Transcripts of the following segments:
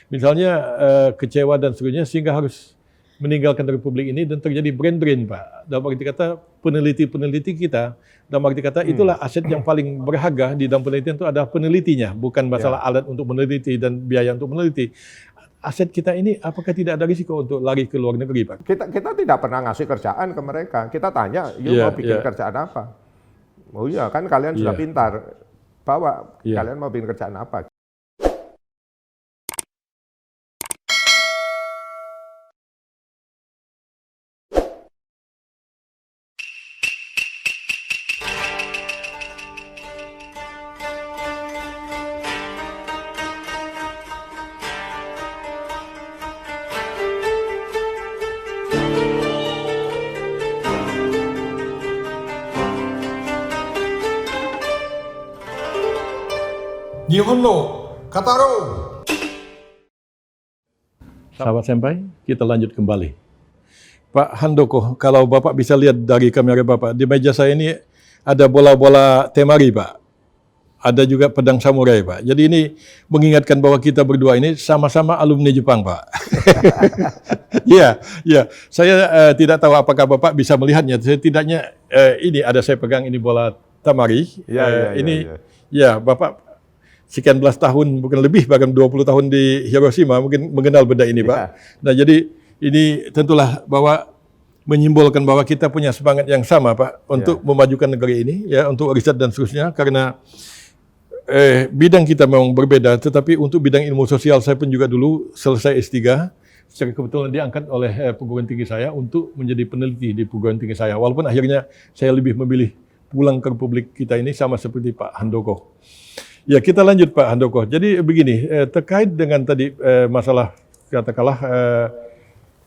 Misalnya kecewa dan seterusnya sehingga harus meninggalkan Republik ini dan terjadi brain drain, Pak. Dalam arti kata peneliti-peneliti kita, dalam arti kata itulah aset yang paling berharga di dalam penelitian itu adalah penelitinya, bukan masalah alat untuk meneliti dan biaya untuk meneliti. Aset kita ini apakah tidak ada risiko untuk lari ke luar negeri, Pak? Kita tidak pernah ngasih kerjaan ke mereka. Kita tanya, yuk mau bikin kerjaan apa? Oh iya, kan kalian sudah pintar. Bawa, kalian mau bikin kerjaan apa? Nihonno Kataro. Sahabat Senpai, kita lanjut kembali. Pak Handoko, kalau Bapak bisa lihat dari kamera Bapak, di meja saya ini ada bola-bola temari, Pak. Ada juga pedang samurai, Pak. Jadi ini mengingatkan bahwa kita berdua ini sama-sama alumni Jepang, Pak. Iya. Saya tidak tahu apakah Bapak bisa melihatnya. Setidaknya ini ada saya pegang ini bola tamari. Ya, Bapak sekian belas tahun, bukan lebih, bahkan 20 tahun di Hiroshima, mungkin mengenal benda ini, Pak. Nah, jadi ini tentulah bahwa menyimbolkan bahwa kita punya semangat yang sama, Pak, untuk memajukan negeri ini, ya, untuk riset dan seterusnya, karena bidang kita memang berbeda, tetapi untuk bidang ilmu sosial saya pun juga dulu selesai S3, secara kebetulan diangkat oleh perguruan tinggi saya untuk menjadi peneliti di perguruan tinggi saya, walaupun akhirnya saya lebih memilih pulang ke Republik kita ini sama seperti Pak Handoko. Ya, kita lanjut Pak Handoko. Jadi begini, terkait dengan tadi masalah katakanlah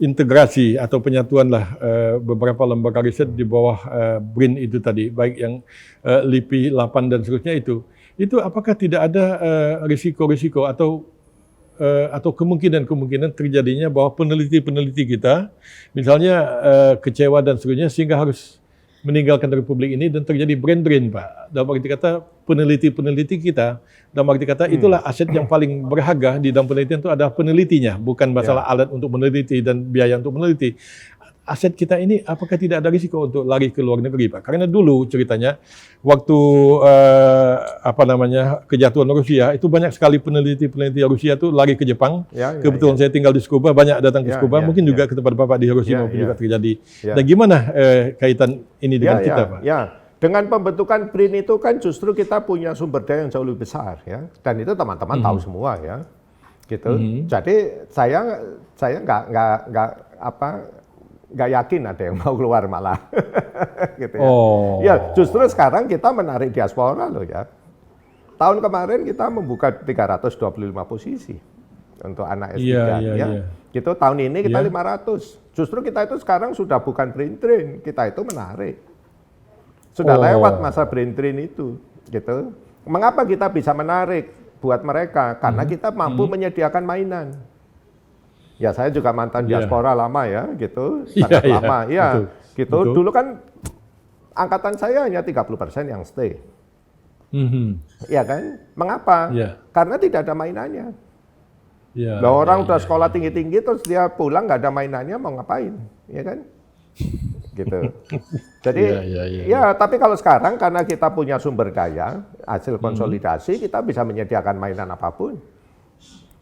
integrasi atau penyatuan lah beberapa lembaga riset di bawah BRIN itu tadi, baik yang LIPI, LAPAN dan seterusnya itu apakah tidak ada risiko-risiko atau kemungkinan terjadinya bahwa peneliti-peneliti kita misalnya kecewa dan seterusnya sehingga harus meninggalkan Republik ini dan terjadi brain drain, Pak. Dalam arti kata peneliti-peneliti kita, dalam arti kata itulah aset yang paling berharga di dalam penelitian itu adalah penelitinya, bukan masalah alat untuk meneliti dan biaya untuk meneliti. Aset kita ini apakah tidak ada risiko untuk lari ke luar negeri, Pak? Karena dulu ceritanya waktu kejatuhan Rusia itu banyak sekali peneliti-peneliti Rusia itu lari ke Jepang. Kebetulan saya tinggal di Tsukuba, banyak datang ke Tsukuba, mungkin juga ke tempat Bapak di Hiroshima juga terjadi. Nah, gimana kaitan ini dengan kita, Pak? Dengan pembentukan BRIN itu kan justru kita punya sumber daya yang jauh lebih besar, ya. Dan itu teman-teman tahu semua, ya. Gitu. Jadi saya nggak yakin ada yang mau keluar malah. Gitu ya. Ya, justru sekarang kita menarik diaspora loh, ya. Tahun kemarin kita membuka 325 posisi untuk anak S3. Gitu, tahun ini kita 500. Justru kita itu sekarang sudah bukan brain drain, kita itu menarik. Sudah lewat masa brain drain itu, gitu. Mengapa kita bisa menarik buat mereka? Karena kita mampu menyediakan mainan. Ya, saya juga mantan diaspora lama, ya, gitu, sangat lama, ya, gitu. Betul. Dulu kan angkatan saya hanya 30% yang stay, ya kan? Mengapa? Karena tidak ada mainannya. Orang udah sekolah tinggi-tinggi terus dia pulang nggak ada mainannya, mau ngapain, ya kan? Gitu. Jadi, tapi kalau sekarang karena kita punya sumber daya, hasil konsolidasi, kita bisa menyediakan mainan apapun.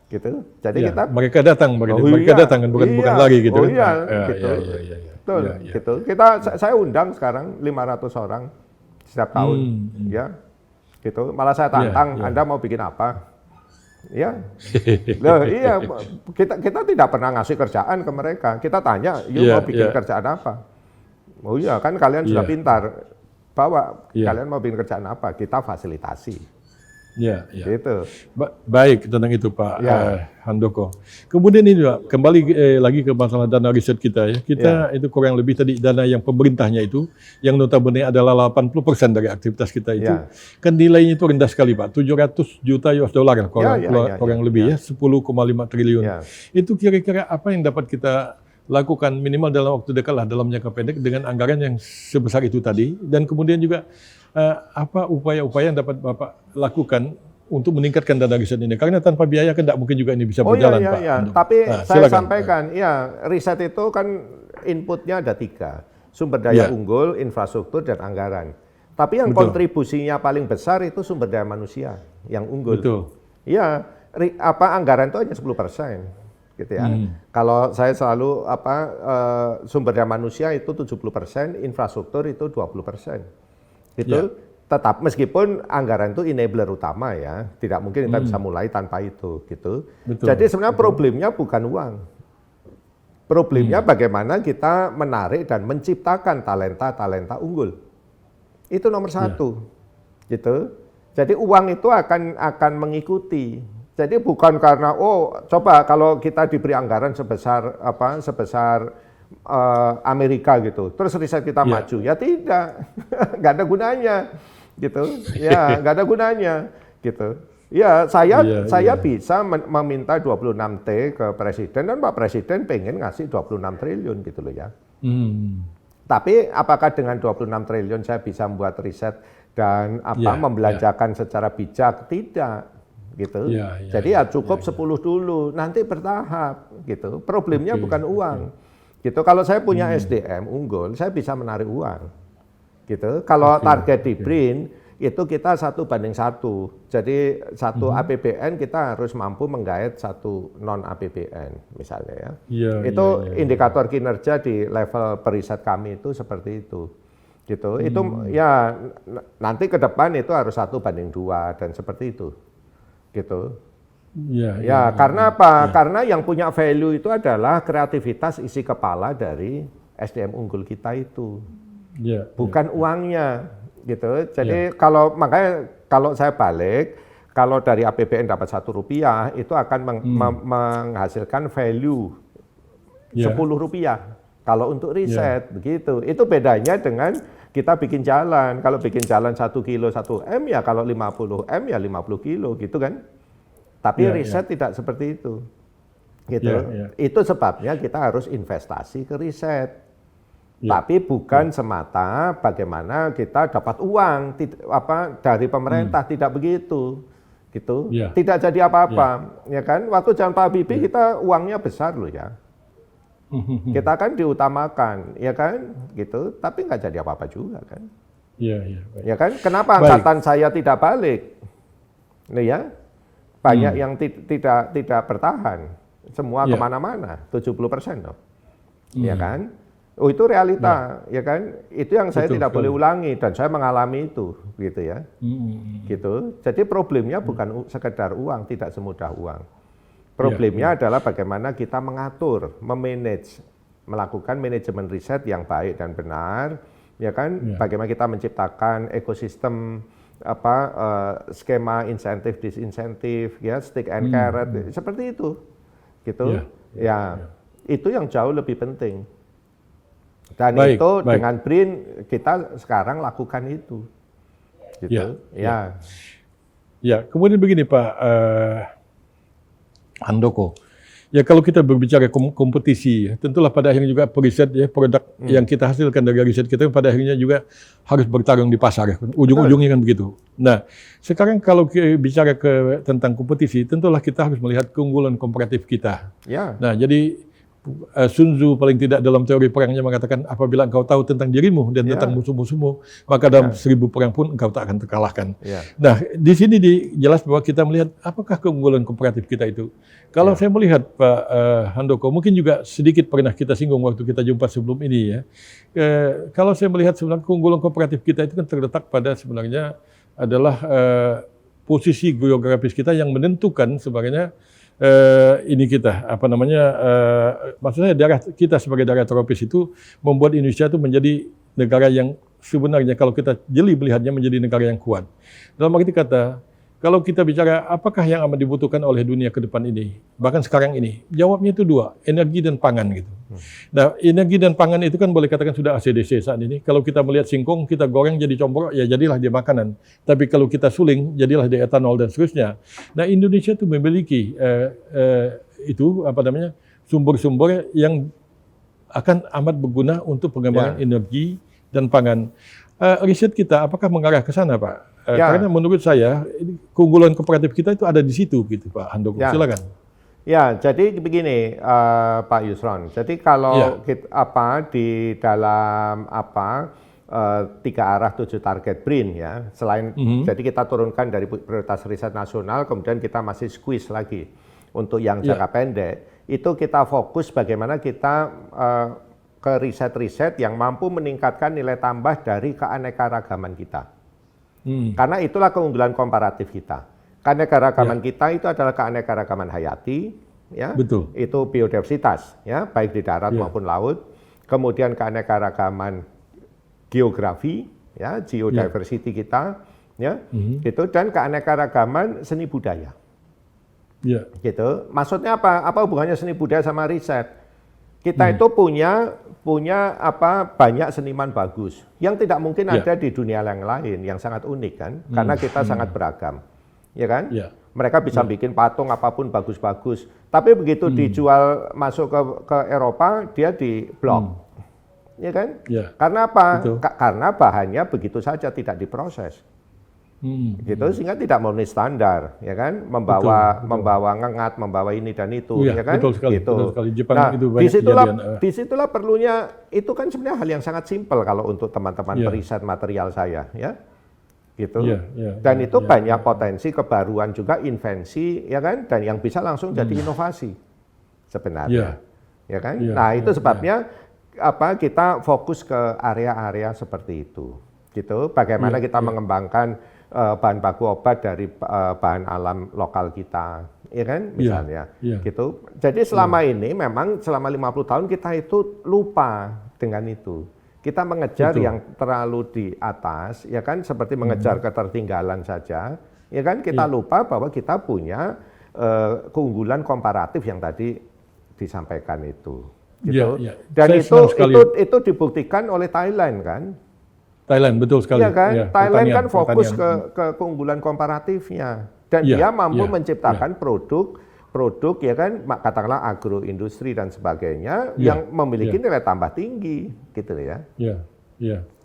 Gitu. Jadi mereka datang, datang kan, bukan lari gitu. Gitu. Saya undang sekarang 500 orang setiap tahun, ya. Gitu. Malah saya tantang, Anda mau bikin apa? Ya. Kita tidak pernah ngasih kerjaan ke mereka. Kita tanya, yuk mau bikin kerjaan apa? Oh iya, kan kalian sudah pintar. Bawa, kalian mau bikin kerjaan apa? Kita fasilitasi. Gitu. Baik tentang itu Pak Handoko. Kemudian ini Pak, kembali lagi ke masalah dana riset kita, ya. Kita itu kurang lebih tadi dana yang pemerintahnya itu, yang notabene adalah 80% dari aktivitas kita itu, kan nilainya itu rendah sekali Pak, 700 juta US dollar kurang lebih, 10,5 triliun. Itu kira-kira apa yang dapat kita lakukan minimal dalam waktu dekat lah, dalam jangka pendek dengan anggaran yang sebesar itu tadi, dan kemudian juga apa upaya-upaya yang dapat Bapak lakukan untuk meningkatkan dana riset ini? Karena tanpa biaya kan tidak mungkin juga ini bisa Oh berjalan, iya, Pak. iya. Handoko. Tapi Nah, saya silakan. sampaikan, ya riset itu kan inputnya ada 3. Sumber daya Ya. unggul, infrastruktur, dan anggaran. Tapi yang Betul. kontribusinya paling besar itu sumber daya manusia yang unggul. Betul. Iya, anggaran itu hanya 10%, gitu ya. Kalau saya selalu sumber daya manusia itu 70%, infrastruktur itu 20%. Gitu. Ya. Tetap meskipun anggaran itu enabler utama ya, tidak mungkin kita bisa mulai tanpa itu, gitu. Betul. Jadi sebenarnya problemnya bukan uang. Problemnya bagaimana kita menarik dan menciptakan talenta-talenta unggul. Itu nomor 1, gitu. Jadi uang itu akan mengikuti. Jadi bukan karena coba kalau kita diberi anggaran sebesar Amerika gitu, terus riset kita maju, ya tidak, nggak ada gunanya, gitu. Ya nggak ada gunanya, gitu. Ya saya bisa meminta 26T ke Presiden dan Pak Presiden pengen ngasih 26 triliun gitu loh ya. Tapi apakah dengan 26 triliun saya bisa membuat riset dan membelanjakan secara bijak? Tidak, gitu. Jadi cukup 10 dulu, nanti bertahap, gitu. Problemnya bukan uang, gitu. Kalau saya punya SDM unggul, saya bisa menarik uang, gitu. Kalau target di BRIN itu kita 1:1. Jadi 1 APBN kita harus mampu menggait 1 non APBN misalnya ya. Itu indikator kinerja di level periset kami itu seperti itu. Gitu. Itu ya nanti ke depan itu harus 1:2 dan seperti itu. Gitu. Karena apa? Karena yang punya value itu adalah kreativitas isi kepala dari SDM unggul kita itu. Bukan uangnya. Gitu. Jadi makanya kalau saya balik, kalau dari APBN dapat Rp1 itu akan menghasilkan value Rp10. Kalau untuk riset begitu. Itu bedanya dengan kita bikin jalan. Kalau bikin jalan 1 kilo 1 M ya kalau 50 M ya 50 kilo gitu kan. Tapi riset tidak seperti itu. Gitu. Itu sebabnya kita harus investasi ke riset. Tapi bukan semata bagaimana kita dapat uang dari pemerintah, tidak begitu, gitu. Tidak jadi apa-apa, ya kan? Waktu zaman Pak Habibie kita uangnya besar loh ya. Kita kan diutamakan, ya kan, gitu. Tapi nggak jadi apa-apa juga kan. Ya kan? Kenapa angkatan saya tidak balik? Nih ya, banyak yang tidak bertahan, semua kemana-mana, 70% loh, ya kan? Oh itu realita, ya kan? Itu yang saya tidak boleh ulangi dan saya mengalami itu, gitu ya. Gitu. Jadi problemnya bukan sekedar uang, tidak semudah uang. Problemnya adalah bagaimana kita mengatur, memanage, melakukan manajemen riset yang baik dan benar, ya kan? Bagaimana kita menciptakan ekosistem skema insentif disinsentif, ya, stick and carrot, seperti itu, gitu. Itu yang jauh lebih penting. Dan itu dengan BRIN kita sekarang lakukan itu, gitu. Kemudian begini Pak Handoko. Ya kalau kita berbicara kompetisi, tentulah pada akhirnya juga periset ya produk yang kita hasilkan dari riset kita pada akhirnya juga harus bertarung di pasar. Ujung-ujungnya kan begitu. Nah, sekarang kalau bicara tentang kompetisi, tentulah kita harus melihat keunggulan komparatif kita. Nah, jadi Sun Tzu paling tidak dalam teori perangnya mengatakan apabila engkau tahu tentang dirimu dan tentang musuh-musuhmu, maka dalam 1000 perang pun engkau tak akan terkalahkan. Nah, di sini jelas bahwa kita melihat apakah keunggulan komparatif kita itu. Kalau saya melihat Pak Handoko, mungkin juga sedikit pernah kita singgung waktu kita jumpa sebelum ini ya. Kalau saya melihat sebenarnya keunggulan komparatif kita itu kan terletak pada sebenarnya adalah posisi geografis kita yang menentukan sebenarnya ini kita maksudnya daerah kita sebagai daerah tropis itu membuat Indonesia itu menjadi negara yang sebenarnya kalau kita jeli melihatnya menjadi negara yang kuat. Dalam arti kata, kalau kita bicara apakah yang amat dibutuhkan oleh dunia ke depan ini, bahkan sekarang ini, jawabnya itu 2, energi dan pangan gitu. Nah, energi dan pangan itu kan boleh katakan sudah ACDC saat ini. Kalau kita melihat singkong, kita goreng jadi combrok, ya jadilah dia makanan. Tapi kalau kita suling, jadilah dia etanol dan seterusnya. Nah, Indonesia itu memiliki sumber-sumber yang akan amat berguna untuk pengembangan energi dan pangan. Riset kita apakah mengarah ke sana, Pak Karena menurut saya keunggulan kooperatif kita itu ada di situ gitu Pak Handoko. Silakan. Ya, jadi begini Pak Yusron. Jadi kalau di dalam 3 arah 7 target BRIN ya, selain jadi kita turunkan dari prioritas riset nasional, kemudian kita masih squeeze lagi untuk yang jangka pendek. Itu kita fokus bagaimana kita ke riset-riset yang mampu meningkatkan nilai tambah dari keanekaragaman kita. Karena itulah keunggulan komparatif kita. Keanekaragaman kita itu adalah keanekaragaman hayati, ya. Betul. Itu biodiversitas, ya, baik di darat maupun laut. Kemudian keanekaragaman geografi, ya, geodiversity kita, ya, gitu, dan keanekaragaman seni budaya. Gitu. Maksudnya apa? Apa hubungannya seni budaya sama riset? Kita itu punya banyak seniman bagus yang tidak mungkin ada di dunia yang lain, yang sangat unik kan? Karena kita sangat beragam, ya kan? Mereka bisa bikin patung apapun bagus-bagus, tapi begitu dijual masuk ke Eropa, dia diblok, ya kan? Karena apa? Karena bahannya begitu saja tidak diproses. Gitu, sehingga tidak memenuhi standar, ya kan, membawa ngengat, membawa ini dan itu, ya kan, betul sekali, gitu. Betul sekali. Jepang Nah, itu banyak disitulah perlunya, itu kan sebenarnya hal yang sangat simpel kalau untuk teman-teman periset material saya, ya, gitu. Dan itu banyak potensi kebaruan juga, invensi, ya kan, dan yang bisa langsung jadi inovasi sebenarnya, ya kan. Nah, itu sebabnya kita fokus ke area-area seperti itu, gitu. Bagaimana kita mengembangkan bahan baku obat dari bahan alam lokal kita, ya kan, misalnya, gitu. Jadi selama ini memang selama 50 tahun kita itu lupa dengan itu. Kita mengejar yang terlalu di atas, ya kan, seperti mengejar ketertinggalan saja, ya kan, kita lupa bahwa kita punya keunggulan komparatif yang tadi disampaikan itu, gitu. Dan itu dibuktikan oleh Thailand kan. Thailand, betul sekali. Iya kan, Thailand kan fokus ke keunggulan komparatifnya, dan dia mampu menciptakan produk, ya kan, katakanlah agroindustri dan sebagainya yang memiliki nilai tambah tinggi, gitu ya.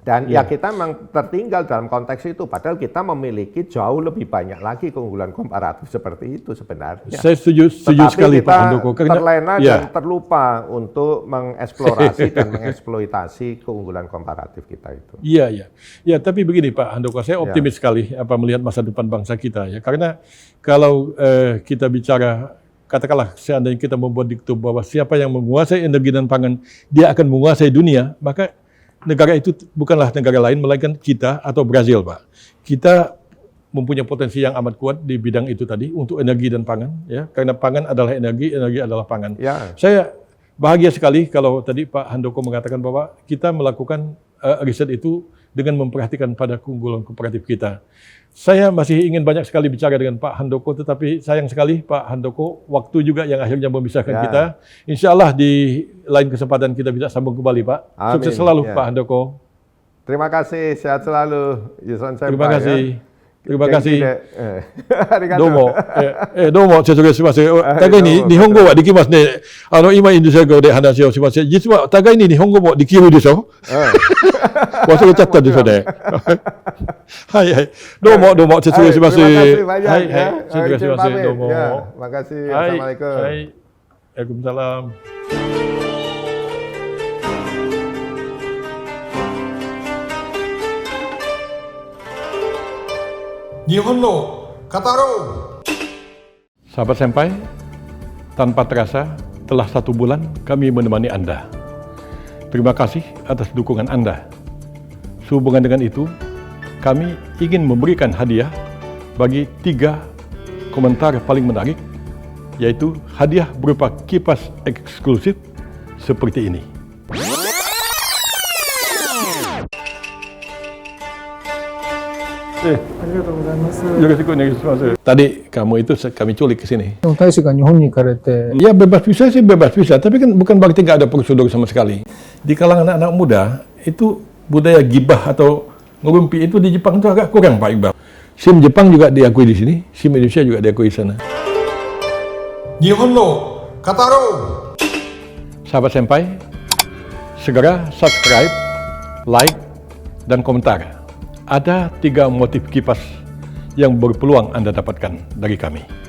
Dan ya kita memang tertinggal dalam konteks itu, padahal kita memiliki jauh lebih banyak lagi keunggulan komparatif seperti itu sebenarnya. Saya setuju sekali Pak Handoko. Kita terlena dan terlupa untuk mengeksplorasi dan mengeksploitasi keunggulan komparatif kita itu. Iya. Tapi begini Pak Handoko, saya optimis sekali melihat masa depan bangsa kita ya. Karena kalau kita bicara, katakanlah seandainya kita membuat diktum bahwa siapa yang menguasai energi dan pangan, dia akan menguasai dunia, maka negara itu bukanlah negara lain, melainkan kita atau Brazil, Pak. Kita mempunyai potensi yang amat kuat di bidang itu tadi untuk energi dan pangan, ya. Karena pangan adalah energi, energi adalah pangan. Saya bahagia sekali kalau tadi Pak Handoko mengatakan bahwa kita melakukan riset itu dengan memperhatikan pada keunggulan kooperatif kita. Saya masih ingin banyak sekali bicara dengan Pak Handoko, tetapi sayang sekali Pak Handoko, waktu juga yang akhirnya memisahkan kita. Insya Allah di lain kesempatan kita bisa sambung kembali Pak. Amin. Sukses selalu Pak Handoko. Terima kasih, sehat selalu. Yusron Senpai. Terima kasih. Terima kasih. Domo. Domo, 説明します。互いに日本語はできますね。今インドネシア語で話をします。実は互いに日本語もできるでしょ。忘れちゃったですよね。はい。どうも説明します。はい。説明します。どうも。Terima kasih. Assalamualaikum. Waalaikumsalam. Nihonno Kataro. Sahabat Senpai, tanpa terasa telah 1 bulan kami menemani Anda. Terima kasih atas dukungan Anda. Sehubungan dengan itu, kami ingin memberikan hadiah bagi 3 komentar paling menarik, yaitu hadiah berupa kipas eksklusif seperti ini. Tadi kamu itu kami culik ke sini. Ya bebas visa sih bebas visa, tapi kan bukan berarti nggak ada prosedur sama sekali. Di kalangan anak-anak muda itu budaya gibah atau ngerumpi itu di Jepang itu agak kurang Pak Iqbal. SIM Jepang juga diakui di sini, SIM Indonesia juga diakui di sana. Nihonno Kataro. Sahabat Senpai, segera subscribe, like, dan komentar Ada 3 motif kipas yang berpeluang Anda dapatkan dari kami.